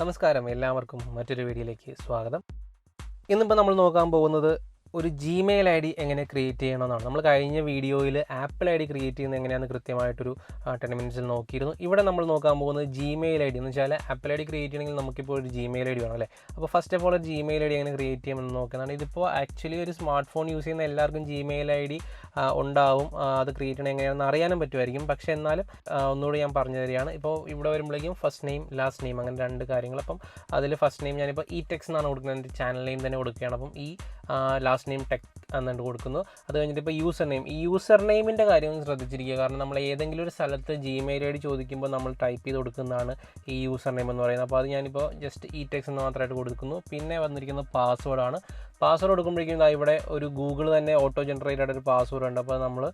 നമസ്കാരം, എല്ലാവർക്കും മറ്റൊരു വീഡിയോയിലേക്ക് സ്വാഗതം. ഇന്നിപ്പോൾ നമ്മൾ നോക്കാൻ പോകുന്നത് ഒരു ജിമെയിൽ ഐ ഡി എങ്ങനെ ക്രിയേറ്റ് ചെയ്യണമെന്നാണ്. നമ്മൾ കഴിഞ്ഞ വീഡിയോയിൽ ആപ്പിൾ ഐ ഡി ക്രിയേറ്റ് ചെയ്യുന്നത് എങ്ങനെയാണെന്ന് കൃത്യമായിട്ടൊരു 10 മിനിറ്റ്സിൽ നോക്കിയിരുന്നു. ഇവിടെ നമ്മൾ നോക്കാൻ പോകുന്നത് ജിമെയിൽ ഐ ഡി എന്ന് വെച്ചാൽ ആപ്പിൾ ഐ ഡി ക്രിയേറ്റ് ചെയ്യണമെങ്കിൽ നമുക്കിപ്പോൾ ഒരു ജിമെയിൽ ഐ ഡി വേണം അല്ലേ. അപ്പോൾ ഫസ്റ്റ് ഓഫ് ഓൾ ഒരു ജിമെയിൽ ഐ ഡി എങ്ങനെ ക്രിയേറ്റ് ചെയ്യുമെന്ന് നോക്കുന്നതാണ്. ഇതിപ്പോൾ ആക്ച്വലി ഒരു സ്മാർട്ട് ഫോൺ യൂസ് ചെയ്യുന്ന എല്ലാവർക്കും ജിമെയിൽ ഐ ഡി ഉണ്ടാവും. അത് ക്രിയേറ്റ് ചെയ്യണം എങ്ങനെയാണെന്ന് അറിയാനും പറ്റുമായിരിക്കും. പക്ഷേ എന്നാലും ഒന്നുകൂടി ഞാൻ പറഞ്ഞു തരികയാണ്. ഇപ്പോൾ ഇവിടെ വരുമ്പോഴേക്കും ഫസ്റ്റ് നെയിം ലാസ്റ്റ് നെയിം അങ്ങനെ രണ്ട് കാര്യങ്ങൾ. അപ്പം അതിൽ ഫസ്റ്റ് നെയിം ഞാനിപ്പോൾ ടെക്സ് എന്നാണ് കൊടുക്കുന്നത്, എൻ്റെ ചാനൽ നെയിം തന്നെ കൊടുക്കുകയാണ്. അപ്പം ലാസ്റ്റ് നെയിം ടെക് എന്നുകൊണ്ട് കൊടുക്കുന്നു. അത് കഴിഞ്ഞിട്ട് ഇപ്പോൾ യൂസർ നെയിം, ഈ യൂസർ നെയിമിൻ്റെ കാര്യം ശ്രദ്ധിച്ചിരിക്കുക. കാരണം നമ്മൾ ഏതെങ്കിലും ഒരു സ്ഥലത്ത് ജിമെയിൽ ഐ ഡി ചോദിക്കുമ്പോൾ നമ്മൾ ടൈപ്പ് ചെയ്ത് കൊടുക്കുന്നതാണ് ഈ യൂസർ നെയിം എന്ന് പറയുന്നത്. അപ്പോൾ അത് ഞാനിപ്പോൾ ജസ്റ്റ് ടെക്സ് എന്ന് മാത്രമായിട്ട് കൊടുക്കുന്നു. പിന്നെ വന്നിരിക്കുന്നത് പാസ്വേഡാണ്. പാസ്വേഡ് കൊടുക്കുമ്പോഴേക്കും ഇവിടെ ഒരു ഗൂഗിൾ തന്നെ ഓട്ടോ ജനറേറ്റഡ് ഒരു പാസ്വേഡ് ഉണ്ട്. അപ്പോൾ നമ്മൾ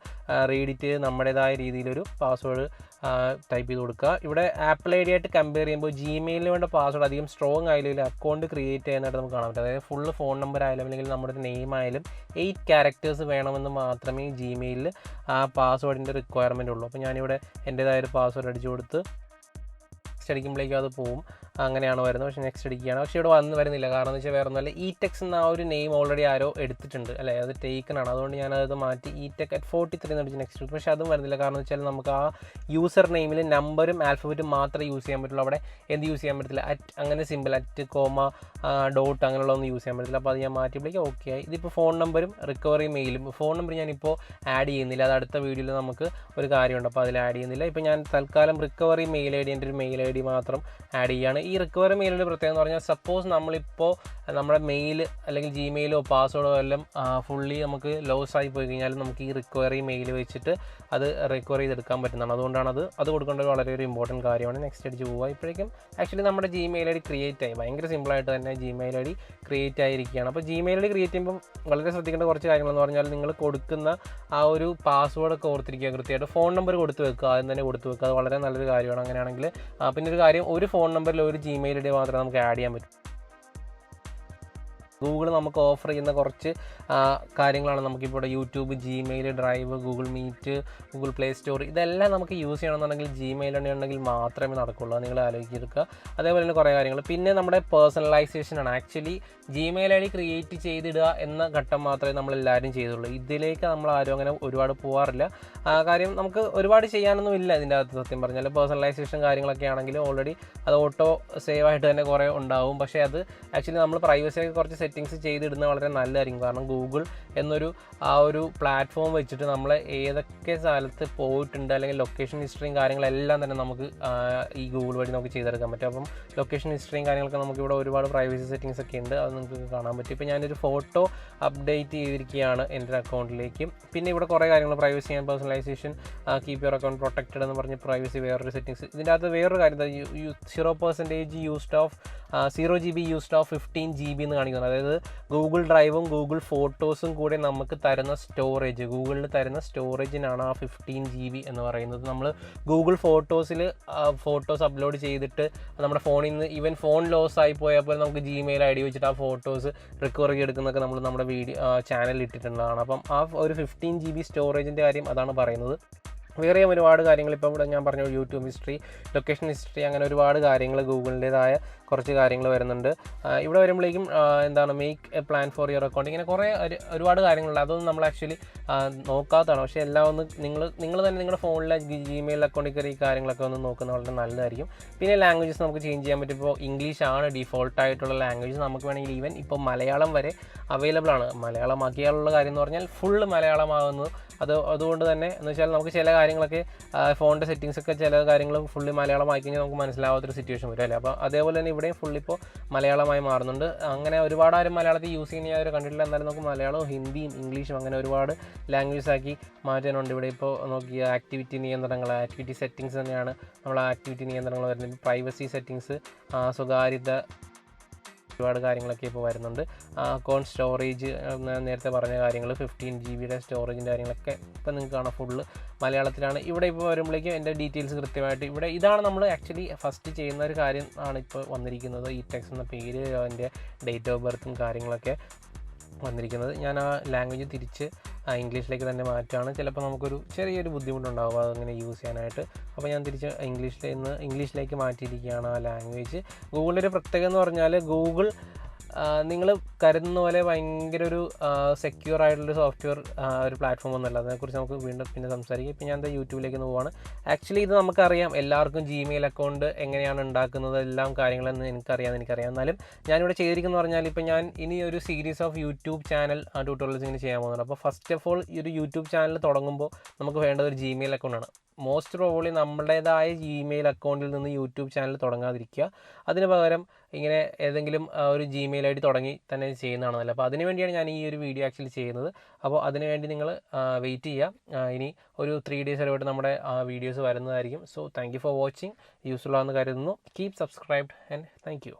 റീഡിറ്റ് നമ്മുടേതായ രീതിയിലൊരു പാസ്വേഡ് ടൈപ്പ് ചെയ്ത് കൊടുക്കുക. ഇവിടെ ആപ്പിൾ ഐ ഡി ആയിട്ട് കമ്പയർ ചെയ്യുമ്പോൾ ജിമെയിലിന് വേണ്ട പാസ്വേഡ് അധികം സ്ട്രോങ് ആയാലും അക്കൗണ്ട് ക്രിയേറ്റ് ചെയ്യാനായിട്ട് നമുക്ക് കാണാൻ പറ്റും. അതായത് ഫുൾ ഫോൺ നമ്പർ ആയാലും അല്ലെങ്കിൽ നമ്മുടെ നെയിം ആയാലും 8 ക്യാരക്ടേഴ്സ് വേണമെന്ന് മാത്രമേ ജിമെയിലിൽ ആ പാസ്വേഡിൻ്റെ റിക്വയർമെൻ്റ് ഉള്ളൂ. അപ്പോൾ ഞാനിവിടെ എൻ്റേതായൊരു പാസ്വേഡ് അടിച്ചു കൊടുത്ത് നെക്സ്റ്റ് അടിക്കുമ്പോഴേക്കും അത് പോവും. അങ്ങനെയാണ് വരുന്നത്. പക്ഷേ നെക്സ്റ്റ് അടിക്കുകയാണ്. പക്ഷേ ഇവിടെ വരുന്നില്ല. കാരണം എന്ന് വെച്ചാൽ വേറെ ഒന്നുമല്ല, ടെക്സ് എന്ന ആ ഒരു നെയിം ഓൾറെഡി ആരോ എടുത്തിട്ടുണ്ട് അല്ലേ, അത് ടേക്കണാണ്. അതുകൊണ്ട് ഞാനത് മാറ്റി ടെക് at 43 എന്ന് അടിച്ച് നെക്സ്റ്റ്. പക്ഷേ അതും വരുന്നില്ല. കാരണം എന്ന് വെച്ചാൽ നമുക്ക് ആ യൂസർ നെയിമിൽ നമ്പറും ആൽഫബറ്റും മാത്രമേ യൂസ് ചെയ്യാൻ പറ്റുള്ളൂ. അവിടെ എന്ത് യൂസ് ചെയ്യാൻ പറ്റത്തില്ല, അങ്ങനെ സിമ്പിൾ കോമ ഡോട്ട് അങ്ങനെയുള്ളതൊന്നും യൂസ് ചെയ്യാൻ പറ്റില്ല. അപ്പോൾ അത് ഞാൻ മാറ്റിയപ്പോഴേക്കും ഓക്കെ ആയി. ഇതിപ്പോൾ ഫോൺ നമ്പറും റിക്കവറി മെയിലും, ഫോൺ നമ്പർ ഞാനിപ്പോൾ ആഡ് ചെയ്യുന്നില്ല, അത് അടുത്ത വീഡിയോയിൽ നമുക്ക് ഒരു കാര്യമുണ്ട്, അപ്പോൾ അതിൽ ആഡ് ചെയ്യുന്നില്ല. ഇപ്പോൾ ഞാൻ തൽക്കാലം റിക്കവറി മെയിൽ ഐ ഡി, എൻ്റെ ഒരു മെയിൽ ഐ ഡി മാത്രം ആഡ് ചെയ്യുകയാണ്. ഈ റിക്കവറി മെയിലിൻ്റെ പ്രത്യേകത എന്ന് പറഞ്ഞാൽ, സപ്പോസ് നമ്മളിപ്പോൾ നമ്മുടെ മെയിൽ അല്ലെങ്കിൽ ജിമെയിലോ പാസ്വേഡോ എല്ലാം ഫുള്ളി നമുക്ക് ലോസ് ആയി പോയി കഴിഞ്ഞാൽ നമുക്ക് ഈ റിക്കവറി മെയിൽ വെച്ചിട്ട് അത് റിക്കവർ ചെയ്തെടുക്കാൻ പറ്റുന്നതാണ്. അതുകൊണ്ടാണ് അത് കൊടുക്കേണ്ടത് വളരെ ഒരു ഇമ്പോർട്ടൻറ്റ് കാര്യമാണ്. നെക്സ്റ്റ് അടിച്ച് പോവുക. ഇപ്പോഴേക്കും ആക്ച്വലി നമ്മുടെ ജിമെയിൽ ഐ ഡി ക്രിയേറ്റ് ആയി. ഭയങ്കര സിമ്പിളായിട്ട് തന്നെ ജിമെയിൽ ഐ ഡി ക്രിയേറ്റ് ആയിരിക്കുകയാണ്. അപ്പോൾ ജിമെയിൽ ഐ ഡി ക്രിയേറ്റ് ചെയ്യുമ്പോൾ വളരെ ശ്രദ്ധിക്കേണ്ട കുറച്ച് കാര്യങ്ങളെന്ന് പറഞ്ഞാൽ, നിങ്ങൾ കൊടുക്കുന്ന ആ ഒരു പാസ്വേഡൊക്കെ ഓർത്തിരിക്കുക കൃത്യമായിട്ട്. ഫോൺ നമ്പർ കൊടുത്ത് വെക്കുക, ആദ്യം തന്നെ കൊടുത്ത് വെക്കുക. അത് വളരെ നല്ലൊരു കാര്യമാണ്. അങ്ങനെയാണെങ്കിൽ പിന്നെ ഒരു കാര്യം, ഒരു ഫോൺ നമ്പറിൽ ഒരു ജിമെയിൽ ഐ ഡി മാത്രമേ നമുക്ക് ആഡ് ചെയ്യാൻ പറ്റൂ. ഗൂഗിൾ നമുക്ക് ഓഫർ ചെയ്യുന്ന കുറച്ച് കാര്യങ്ങളാണ് നമുക്കിപ്പോൾ YouTube, Gmail, drive, Google meet, Google play store, ഇതെല്ലാം നമുക്ക് യൂസ് ചെയ്യണമെന്നുണ്ടെങ്കിൽ ജിമെയിൽ ഉണ്ടെങ്കിൽ മാത്രമേ നടക്കുള്ളൂ. അത് നിങ്ങൾ ആലോചിച്ചെടുക്കുക. അതേപോലെ തന്നെ കുറേ കാര്യങ്ങൾ. പിന്നെ നമ്മുടെ പേഴ്സണലൈസേഷനാണ്. Actually Gmail I D create ചെയ്തിടുക എന്ന ഘട്ടം മാത്രമേ നമ്മളെല്ലാവരും ചെയ്തുള്ളൂ. ഇതിലേക്ക് നമ്മൾ ആരും അങ്ങനെ ഒരുപാട് പോകാറില്ല. കാര്യം നമുക്ക് ഒരുപാട് ചെയ്യാനൊന്നും ഇല്ല ഇതിൻ്റെ അകത്ത്. സത്യം പറഞ്ഞാൽ പേഴ്സണലൈസേഷൻ കാര്യങ്ങളൊക്കെ ആണെങ്കിൽ ഓൾറെഡി അത് ഓട്ടോ സേവ് ആയിട്ട് തന്നെ കുറേ ഉണ്ടാവും. പക്ഷേ അത് ആക്ച്വലി നമ്മൾ പ്രൈവസിയൊക്കെ കുറച്ച് സെറ്റിങ്സ് ചെയ്തിടുന്നത് വളരെ നല്ലതായിരിക്കും. കാരണം ഗൂഗിൾ എന്നൊരു ആ ഒരു പ്ലാറ്റ്ഫോം വെച്ചിട്ട് നമ്മൾ ഏതൊക്കെ സ്ഥലത്ത് പോയിട്ടുണ്ട് അല്ലെങ്കിൽ ലൊക്കേഷൻ ഹിസ്റ്ററിയും കാര്യങ്ങളെല്ലാം തന്നെ നമുക്ക് ഈ ഗൂഗിൾ വഴി നമുക്ക് ചെയ്തെടുക്കാൻ പറ്റും. അപ്പം ലൊക്കേഷൻ ഹിസ്റ്ററിയും കാര്യങ്ങളൊക്കെ നമുക്കിവിടെ ഒരുപാട് പ്രൈവസി സെറ്റിങ്സ് ഒക്കെ ഉണ്ട്, അത് നിങ്ങൾക്ക് കാണാൻ പറ്റും. ഇപ്പോൾ ഞാനൊരു ഫോട്ടോ അപ്ഡേറ്റ് ചെയ്തിരിക്കുകയാണ് എൻ്റെ അക്കൗണ്ടിലേക്ക്. പിന്നെ ഇവിടെ കുറേ കാര്യങ്ങൾ, privacy and personalisation, keep your account protected എന്ന് പറഞ്ഞ് പ്രൈവസി വേറൊരു സെറ്റിങ്സ്. ഇതിൻ്റെ അകത്ത് വേറൊരു കാര്യം, 0% used of 0 GB used of 15 GB എന്ന് കാണിക്കുന്നത്. അതായത് ഗൂഗിൾ ഡ്രൈവും ഗൂഗിൾ ഫോട്ടോസും കൂടെ നമുക്ക് തരുന്ന സ്റ്റോറേജ്, ഗൂഗിളിൽ തരുന്ന സ്റ്റോറേജിനാണ് ആ 15 GB എന്ന് പറയുന്നത്. നമ്മൾ ഗൂഗിൾ ഫോട്ടോസിൽ ഫോട്ടോസ് അപ്ലോഡ് ചെയ്തിട്ട് നമ്മുടെ ഫോണിൽ നിന്ന് ഈവൻ ഫോൺ ലോസ് ആയി പോയപ്പോൾ നമുക്ക് ജിമെയിൽ ഐ ഡി വെച്ചിട്ട് ആ ഫോട്ടോസ് റിക്കവർ ചെയ്തെടുക്കുന്നതൊക്കെ നമ്മൾ നമ്മുടെ ചാനലിൽ ഇട്ടിട്ടുള്ളതാണ്. അപ്പം ആ ഒരു 15 GB സ്റ്റോറേജിൻ്റെ കാര്യം അതാണ് പറയുന്നത്. വേറെയും ഒരുപാട് കാര്യങ്ങൾ ഇപ്പോൾ ഇവിടെ ഞാൻ പറഞ്ഞു, യൂട്യൂബ് ഹിസ്റ്ററി, ലൊക്കേഷൻ ഹിസ്റ്ററി, അങ്ങനെ ഒരുപാട് കാര്യങ്ങൾ ഗൂഗിളിൻ്റേതായ കുറച്ച് കാര്യങ്ങൾ വരുന്നുണ്ട്. ഇവിടെ വരുമ്പോഴേക്കും എന്താണ്, make A plan for your account, ഇങ്ങനെ കുറേ ഒരുപാട് കാര്യങ്ങളുണ്ട്. അതൊന്നും നമ്മൾ ആക്ച്വലി നോക്കാത്തതാണ്. പക്ഷേ എല്ലാം ഒന്ന് നിങ്ങൾ തന്നെ നിങ്ങളുടെ ഫോണിലെ ജിമെയിൽ അക്കൗണ്ടിൽ കയറി ഈ കാര്യങ്ങളൊക്കെ ഒന്ന് നോക്കുന്നത് വളരെ നല്ലതായിരിക്കും. പിന്നെ ലാംഗ്വേജസ് നമുക്ക് ചേഞ്ച് ചെയ്യാൻ പറ്റും. ഇപ്പോൾ ഇംഗ്ലീഷാണ് ഡിഫോൾട്ടായിട്ടുള്ള ലാംഗ്വേജ്. നമുക്ക് വേണമെങ്കിൽ ഈവൻ ഇപ്പോൾ മലയാളം വരെ അവൈലബിൾ ആണ്. മലയാളമാക്കിയാലുള്ള കാര്യം എന്ന് പറഞ്ഞാൽ ഫുള്ള് മലയാളമാകുന്നു. അതുകൊണ്ട് തന്നെ എന്ന് വെച്ചാൽ നമുക്ക് ചില കാര്യങ്ങളൊക്കെ ഫോണിൻ്റെ സെറ്റിങ്സൊക്കെ ചില കാര്യങ്ങൾ ഫുള്ളി മലയാളമായി കഴിഞ്ഞാൽ നമുക്ക് മനസ്സിലാവാത്തൊരു സിറ്റുവേഷൻ വരും അല്ലേ. അപ്പോൾ അതേപോലെ തന്നെ ഇവിടെയും ഫുള്ളിപ്പോൾ മലയാളമായി മാറുന്നുണ്ട്. അങ്ങനെ ഒരുപാട് ആരും മലയാളത്തിൽ യൂസ് ചെയ്യുന്ന അവർ കണ്ടിട്ടില്ല. എന്നാലും നമുക്ക് മലയാളവും ഹിന്ദിയും ഇംഗ്ലീഷും അങ്ങനെ ഒരുപാട് ലാംഗ്വേജസ് ആക്കി മാറ്റാനുണ്ട്. ഇവിടെ ഇപ്പോൾ നോക്കിയ ആക്ടിവിറ്റി നിയന്ത്രണങ്ങൾ, ആക്ടിവിറ്റി സെറ്റിങ്സ് തന്നെയാണ് നമ്മൾ ആക്ടിവിറ്റി നിയന്ത്രണങ്ങൾ വരുന്നത്. പ്രൈവസി സെറ്റിങ്സ്, സ്വകാര്യത, ഒരുപാട് കാര്യങ്ങളൊക്കെ ഇപ്പോൾ വരുന്നുണ്ട്. അക്കൗണ്ട് സ്റ്റോറേജ്, നേരത്തെ പറഞ്ഞ കാര്യങ്ങൾ, 15 GB സ്റ്റോറേജിൻ്റെ കാര്യങ്ങളൊക്കെ ഇപ്പോൾ നിങ്ങൾക്ക് കാണാം ഫുള്ള് മലയാളത്തിലാണ്. ഇവിടെ ഇപ്പോൾ വരുമ്പോഴേക്കും എൻ്റെ ഡീറ്റെയിൽസ് കൃത്യമായിട്ട് ഇവിടെ ഇതാണ് നമ്മൾ ആക്ച്വലി ഫസ്റ്റ് ചെയ്യുന്ന ഒരു കാര്യം ആണ് ഇപ്പോൾ വന്നിരിക്കുന്നത്. ടെക്സ് എന്ന പേര്, അതിൻ്റെ ഡേറ്റ് ഓഫ് ബർത്തും കാര്യങ്ങളൊക്കെ വന്നിരിക്കുന്നത്. ഞാൻ ആ ലാംഗ്വേജ് തിരിച്ച് ഇംഗ്ലീഷിലേക്ക് തന്നെ മാറ്റുകയാണ്. ചിലപ്പോൾ നമുക്കൊരു ചെറിയൊരു ബുദ്ധിമുട്ടുണ്ടാകും അതങ്ങനെ യൂസ് ചെയ്യാനായിട്ട്. അപ്പോൾ ഞാൻ തിരിച്ച് ഇംഗ്ലീഷിലേക്ക് മാറ്റിയിരിക്കുകയാണ് ആ ലാംഗ്വേജ്. ഗൂഗിളിൻ്റെ ഒരു പ്രത്യേകത എന്ന് പറഞ്ഞാൽ ഗൂഗിൾ നിങ്ങൾ കരുതുന്ന പോലെ ഭയങ്കര ഒരു സെക്യൂർ ആയിട്ടുള്ളൊരു സോഫ്റ്റ്വെയർ ഒരു പ്ലാറ്റ്ഫോം ഒന്നുമല്ല. അതിനെക്കുറിച്ച് നമുക്ക് വീണ്ടും പിന്നെ സംസാരിക്കാം. ഇപ്പോൾ ഞാൻ യൂട്യൂബിലേക്ക് പോവാണ്. ആക്ച്വലി ഇത് നമുക്കറിയാം, എല്ലാവർക്കും ജിമെയിൽ അക്കൗണ്ട് എങ്ങനെയാണ് ഉണ്ടാക്കുന്നത് എല്ലാം കാര്യങ്ങളെന്ന് എനിക്കറിയാം. എന്നാലും ഞാനിവിടെ ചെയ്തിരിക്കുന്നത് പറഞ്ഞാൽ ഇപ്പോൾ ഞാൻ ഇനി ഒരു series of YouTube channel tutorials ഇങ്ങനെ ചെയ്യാൻ പോകുന്നുണ്ട്. അപ്പോൾ ഫസ്റ്റ് ഓഫ് ഓൾ ഈ ഒരു യൂട്യൂബ് ചാനൽ തുടങ്ങുമ്പോൾ നമുക്ക് വേണ്ടത് ഒരു ജിമെയിൽ അക്കൗണ്ടാണ്. മോസ്റ്റ് പ്രോബബ്ലി നമ്മുടേതായ ജിമെയിൽ അക്കൗണ്ടിൽ നിന്ന് യൂട്യൂബ് ചാനൽ തുടങ്ങാതിരിക്കുക. അതിന് പകരം ഇങ്ങനെ ഏതെങ്കിലും ഒരു ജിമെയിൽ ഐ ഡി തുടങ്ങി തന്നെ ചെയ്യുന്നതാണ് നല്ലത്. അപ്പോൾ അതിന് വേണ്ടിയാണ് ഞാൻ ഈ ഒരു വീഡിയോ ആക്ച്വലി ചെയ്യുന്നത്. അപ്പോൾ അതിന് വേണ്ടി നിങ്ങൾ വെയിറ്റ് ചെയ്യുക. ഇനി ഒരു 3 days ആയിട്ട് നമ്മുടെ വീഡിയോസ് വരുന്നതായിരിക്കും. So thank you for watching. Useful ആണെന്ന് കരുതുന്നു. Keep subscribed and thank you.